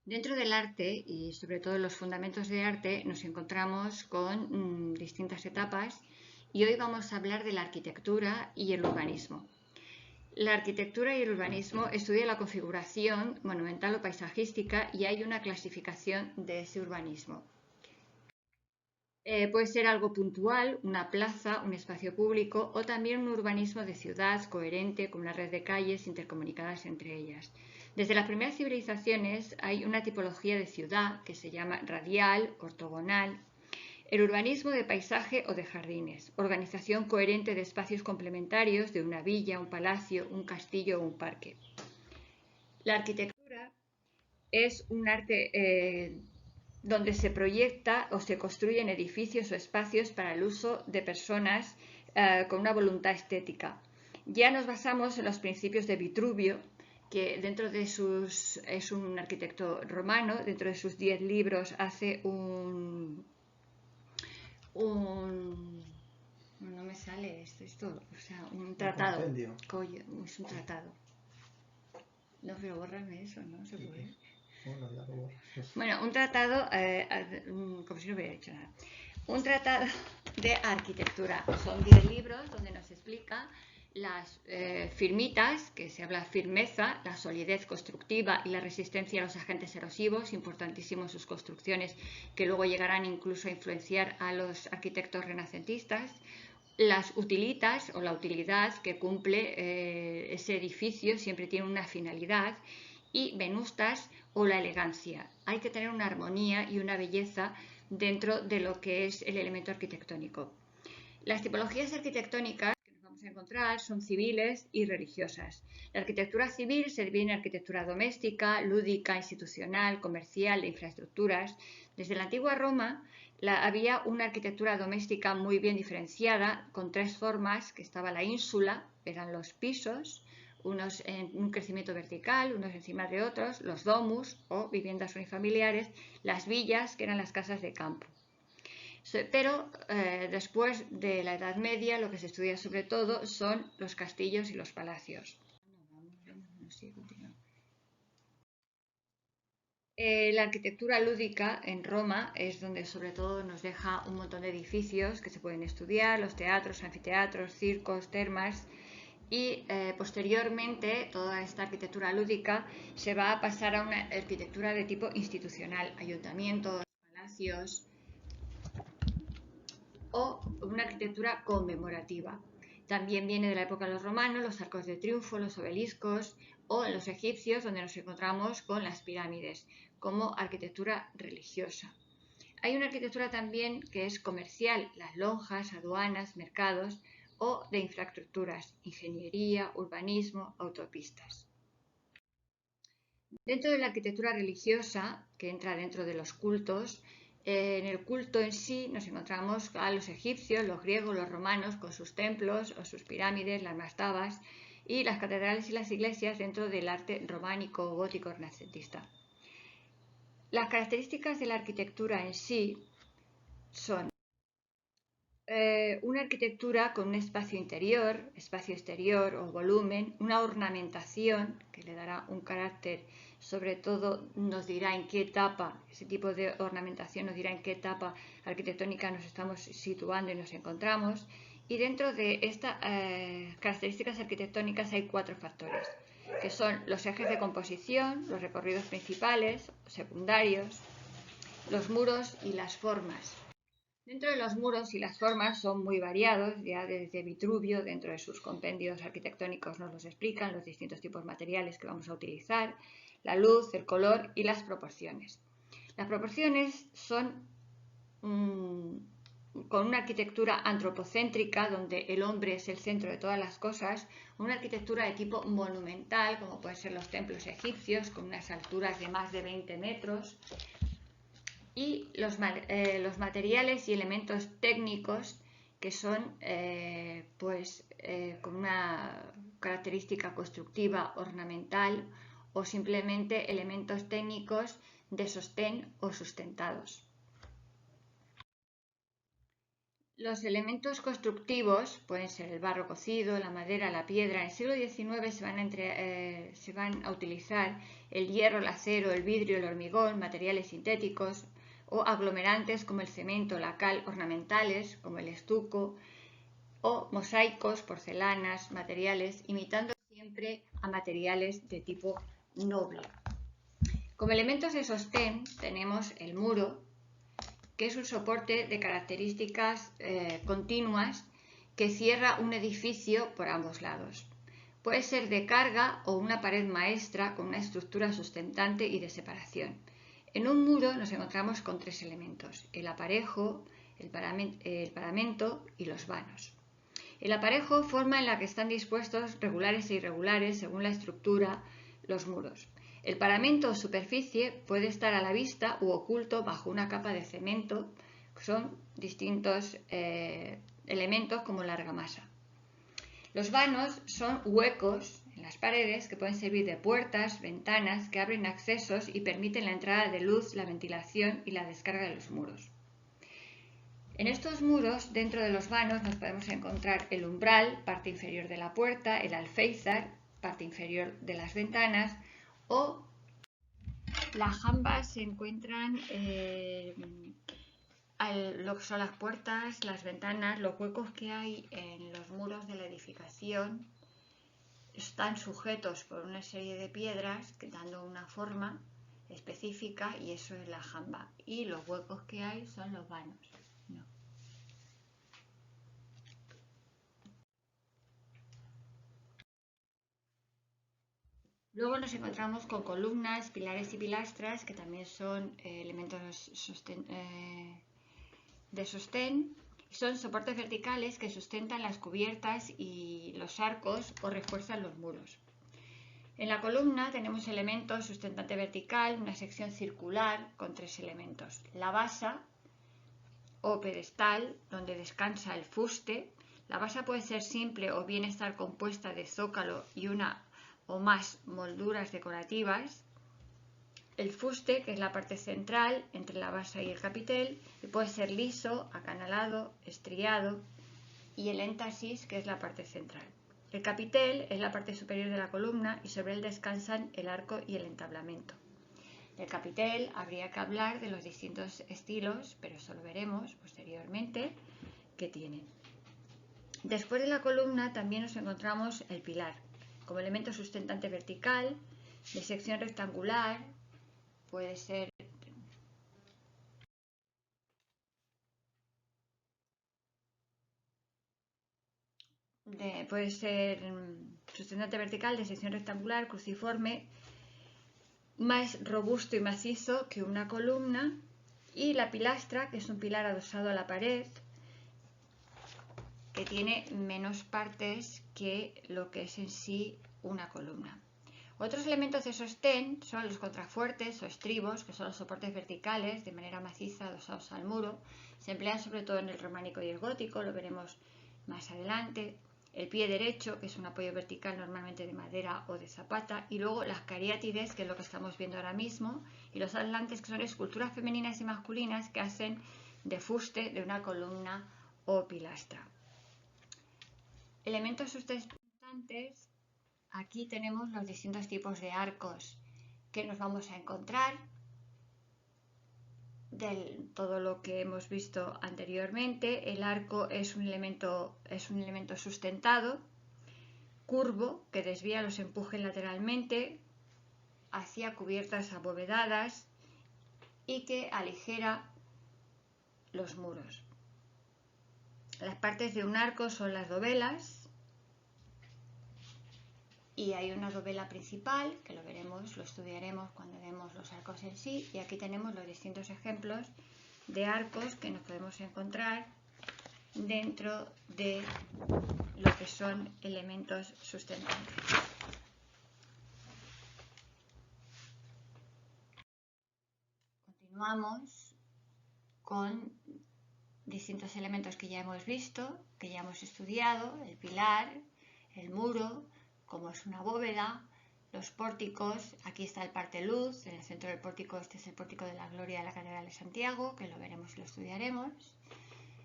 Dentro del arte y sobre todo en los fundamentos de arte nos encontramos con distintas etapas y hoy vamos a hablar de la arquitectura y el urbanismo. La arquitectura y el urbanismo estudian la configuración monumental o paisajística y hay una clasificación de ese urbanismo. Puede ser algo puntual, una plaza, un espacio público o también un urbanismo de ciudad coherente con una red de calles intercomunicadas entre ellas. Desde las primeras civilizaciones hay una tipología de ciudad que se llama radial, ortogonal, el urbanismo de paisaje o de jardines, organización coherente de espacios complementarios de una villa, un palacio, un castillo o un parque. La arquitectura es un arte donde se proyecta o se construyen edificios o espacios para el uso de personas con una voluntad estética. Ya nos basamos en los principios de Vitruvio, que dentro de sus es un arquitecto romano, dentro de sus 10 libros hace no me sale esto, o sea, un tratado. Es un tratado. No, pero bórrame eso, ¿no? ¿Se puede? Bueno, ya lo borras. Bueno, un tratado, como si no hubiera dicho nada. Un tratado de arquitectura. Son 10 libros donde nos explica las firmitas, que se habla firmeza, la solidez constructiva y la resistencia a los agentes erosivos, importantísimos sus construcciones, que luego llegarán incluso a influenciar a los arquitectos renacentistas. Las utilitas o la utilidad que cumple ese edificio siempre tiene una finalidad, y venustas o la elegancia. Hay que tener una armonía y una belleza dentro de lo que es el elemento arquitectónico. Las tipologías arquitectónicas que nos vamos a encontrar son civiles y religiosas. La arquitectura civil se divide en arquitectura doméstica, lúdica, institucional, comercial, de infraestructuras. Desde la antigua Roma había una arquitectura doméstica muy bien diferenciada, con 3 formas, que estaba la ínsula, eran los pisos, unos en un crecimiento vertical, unos encima de otros, los domus o viviendas unifamiliares, las villas, que eran las casas de campo. Pero después de la Edad Media lo que se estudia sobre todo son los castillos y los palacios. La arquitectura lúdica en Roma es donde sobre todo nos deja un montón de edificios que se pueden estudiar, los teatros, anfiteatros, circos, termas, y posteriormente toda esta arquitectura lúdica se va a pasar a una arquitectura de tipo institucional, ayuntamientos, palacios, o una arquitectura conmemorativa. También viene de la época de los romanos, los arcos de triunfo, los obeliscos, o en los egipcios, donde nos encontramos con las pirámides, como arquitectura religiosa. Hay una arquitectura también que es comercial, las lonjas, aduanas, mercados, o de infraestructuras, ingeniería, urbanismo, autopistas. Dentro de la arquitectura religiosa, que entra dentro de los cultos, en el culto en sí nos encontramos a los egipcios, los griegos, los romanos con sus templos o sus pirámides, las mastabas, y las catedrales y las iglesias dentro del arte románico, gótico, renacentista. Las características de la arquitectura en sí son una arquitectura con un espacio interior, espacio exterior o volumen, una ornamentación que le dará un carácter, sobre todo nos dirá en qué etapa, ese tipo de ornamentación nos dirá en qué etapa arquitectónica nos estamos situando y nos encontramos. Y dentro de estas características arquitectónicas hay 4 factores, que son los ejes de composición, los recorridos principales, secundarios, los muros y las formas. Dentro de los muros y las formas son muy variados, ya desde Vitruvio, dentro de sus compendios arquitectónicos nos los explican, los distintos tipos de materiales que vamos a utilizar, la luz, el color y las proporciones. Las proporciones son con una arquitectura antropocéntrica, donde el hombre es el centro de todas las cosas, una arquitectura de tipo monumental, como pueden ser los templos egipcios, con unas alturas de más de 20 metros, y los materiales y elementos técnicos que son con una característica constructiva, ornamental, o simplemente elementos técnicos de sostén o sustentados. Los elementos constructivos pueden ser el barro cocido, la madera, la piedra. En el siglo XIX se van a utilizar el hierro, el acero, el vidrio, el hormigón, materiales sintéticos o aglomerantes como el cemento, la cal, ornamentales como el estuco o mosaicos, porcelanas, materiales, imitando siempre a materiales de tipo noble. Como elementos de sostén tenemos el muro, que es un soporte de características continuas que cierra un edificio por ambos lados. Puede ser de carga o una pared maestra con una estructura sustentante y de separación. En un muro nos encontramos con tres elementos: el aparejo, el paramento y los vanos. El aparejo forma en la que están dispuestos regulares e irregulares según la estructura los muros. El paramento o superficie puede estar a la vista u oculto bajo una capa de cemento. Son distintos elementos como la argamasa. Los vanos son huecos en las paredes que pueden servir de puertas, ventanas, que abren accesos y permiten la entrada de luz, la ventilación y la descarga de los muros. En estos muros, dentro de los vanos, nos podemos encontrar el umbral, parte inferior de la puerta, el alféizar, parte inferior de las ventanas, o las jambas se encuentran lo que son las puertas, las ventanas, los huecos que hay en los muros de la edificación están sujetos por una serie de piedras dando una forma específica, y eso es la jamba, y los huecos que hay son los vanos. No. Luego nos encontramos con columnas, pilares y pilastras, que también son elementos de sostén. Son soportes verticales que sustentan las cubiertas y los arcos o refuerzan los muros. En la columna tenemos elementos: sustentante vertical, una sección circular con tres elementos: la basa o pedestal, donde descansa el fuste. La basa puede ser simple o bien estar compuesta de zócalo y una o más molduras decorativas. El fuste, que es la parte central entre la base y el capitel, y puede ser liso, acanalado, estriado, y el énfasis, que es la parte central. El capitel es la parte superior de la columna y sobre él descansan el arco y el entablamento. Del capitel habría que hablar de los distintos estilos, pero eso lo veremos posteriormente, que tienen. Después de la columna también nos encontramos el pilar, como elemento sustentante vertical, de sección rectangular. Puede ser sustentante vertical de sección rectangular, cruciforme, más robusto y macizo que una columna. Y la pilastra, que es un pilar adosado a la pared, que tiene menos partes que lo que es en sí una columna. Otros elementos de sostén son los contrafuertes o estribos, que son los soportes verticales de manera maciza adosados al muro. Se emplean sobre todo en el románico y el gótico, lo veremos más adelante. El pie derecho, que es un apoyo vertical normalmente de madera o de zapata, y luego las cariátides, que es lo que estamos viendo ahora mismo, y los atlantes, que son esculturas femeninas y masculinas que hacen de fuste de una columna o pilastra. Elementos sustentantes. Aquí tenemos los distintos tipos de arcos que nos vamos a encontrar, de todo lo que hemos visto anteriormente. El arco es un elemento sustentado, curvo, que desvía los empujes lateralmente hacia cubiertas abovedadas y que aligera los muros. Las partes de un arco son las dovelas, y hay una dovela principal, que lo veremos, lo estudiaremos cuando vemos los arcos en sí, y aquí tenemos los distintos ejemplos de arcos que nos podemos encontrar dentro de lo que son elementos sustentantes. Continuamos con distintos elementos que ya hemos visto, que ya hemos estudiado: el pilar, el muro, como es una bóveda, los pórticos. Aquí está el parte luz, en el centro del pórtico. Este es el pórtico de la Gloria de la Catedral de Santiago, que lo veremos y lo estudiaremos.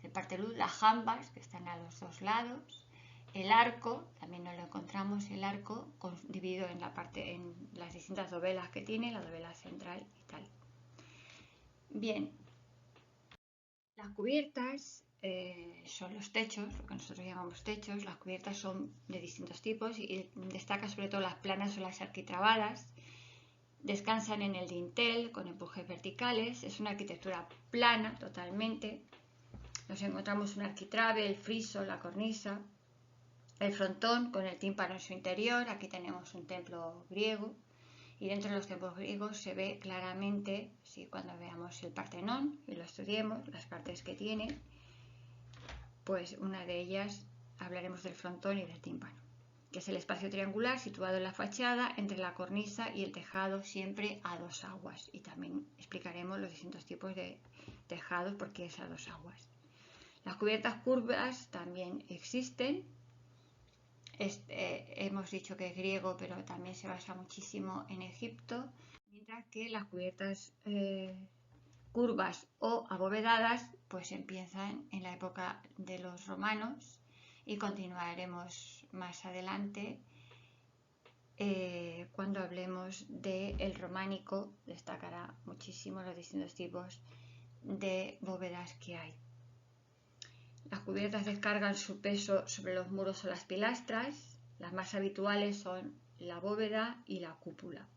el parteluz, las jambas que están a los dos lados, el arco, también nos lo encontramos, el arco dividido en las distintas dovelas que tiene, la dovela central y tal. Bien, las cubiertas son los techos, lo que nosotros llamamos techos. Las cubiertas son de distintos tipos y destaca sobre todo las planas o las arquitrabadas. Descansan en el dintel con empujes verticales. Es una arquitectura plana totalmente. Nos encontramos un arquitrabe, el friso, la cornisa, el frontón con el tímpano en su interior. Aquí tenemos un templo griego. Y dentro de los templos griegos se ve claramente, cuando veamos el Partenón y lo estudiemos, las partes que tiene, pues una de ellas hablaremos del frontón y del tímpano, que es el espacio triangular situado en la fachada entre la cornisa y el tejado, siempre a dos aguas. Y también explicaremos los distintos tipos de tejados porque es a dos aguas. Las cubiertas curvas también existen. Hemos dicho que es griego, pero también se basa muchísimo en Egipto, mientras que las cubiertas curvas o abovedadas pues empiezan en la época de los romanos y continuaremos más adelante cuando hablemos del románico. Destacará muchísimo los distintos tipos de bóvedas que hay. Las cubiertas descargan su peso sobre los muros o las pilastras. Las más habituales son la bóveda y la cúpula.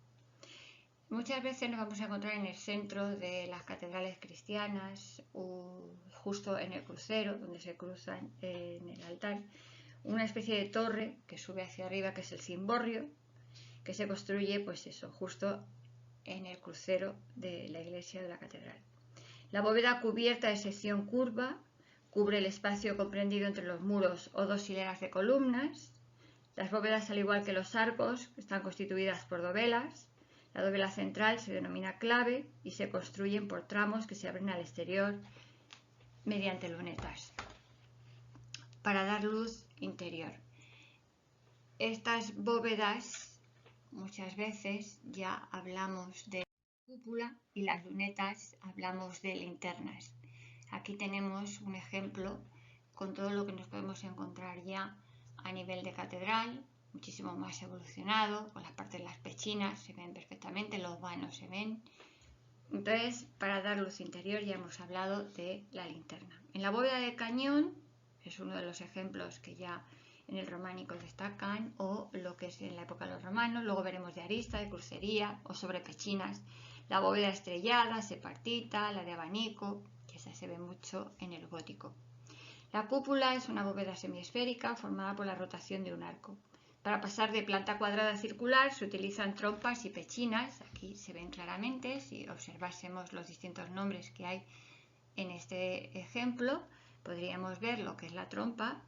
Muchas veces nos vamos a encontrar en el centro de las catedrales cristianas o justo en el crucero, donde se cruzan en el altar, una especie de torre que sube hacia arriba, que es el cimborrio, que se construye pues eso, justo en el crucero de la iglesia de la catedral. La bóveda cubierta de sección curva cubre el espacio comprendido entre los muros o dos hileras de columnas. Las bóvedas, al igual que los arcos, están constituidas por dovelas. La dovela central se denomina clave y se construyen por tramos que se abren al exterior mediante lunetas para dar luz interior. Estas bóvedas, muchas veces ya hablamos de cúpula y las lunetas hablamos de linternas. Aquí tenemos un ejemplo con todo lo que nos podemos encontrar ya a nivel de catedral, muchísimo más evolucionado, con las partes de las pechinas se ven perfectamente, los vanos se ven. Entonces, para dar luz interior ya hemos hablado de la linterna. En la bóveda de cañón es uno de los ejemplos que ya en el románico destacan, o lo que es en la época de los romanos. Luego veremos de arista, de crucería o sobre pechinas. La bóveda estrellada, separtita, la de abanico, que esa se ve mucho en el gótico. La cúpula es una bóveda semiesférica formada por la rotación de un arco. Para pasar de planta cuadrada a circular se utilizan trompas y pechinas. Aquí se ven claramente, si observásemos los distintos nombres que hay en este ejemplo, podríamos ver lo que es la trompa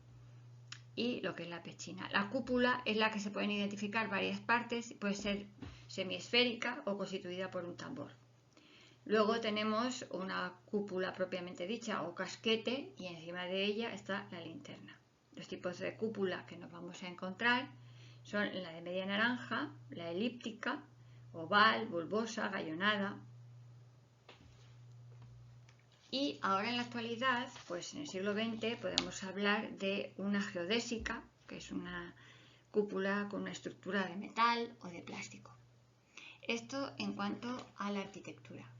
y lo que es la pechina. La cúpula es la que se pueden identificar varias partes, puede ser semiesférica o constituida por un tambor. Luego tenemos una cúpula propiamente dicha o casquete y encima de ella está la linterna. Los tipos de cúpula que nos vamos a encontrar son la de media naranja, la elíptica, oval, bulbosa, gallonada. Y ahora en la actualidad, pues en el siglo XX podemos hablar de una geodésica, que es una cúpula con una estructura de metal o de plástico. Esto en cuanto a la arquitectura.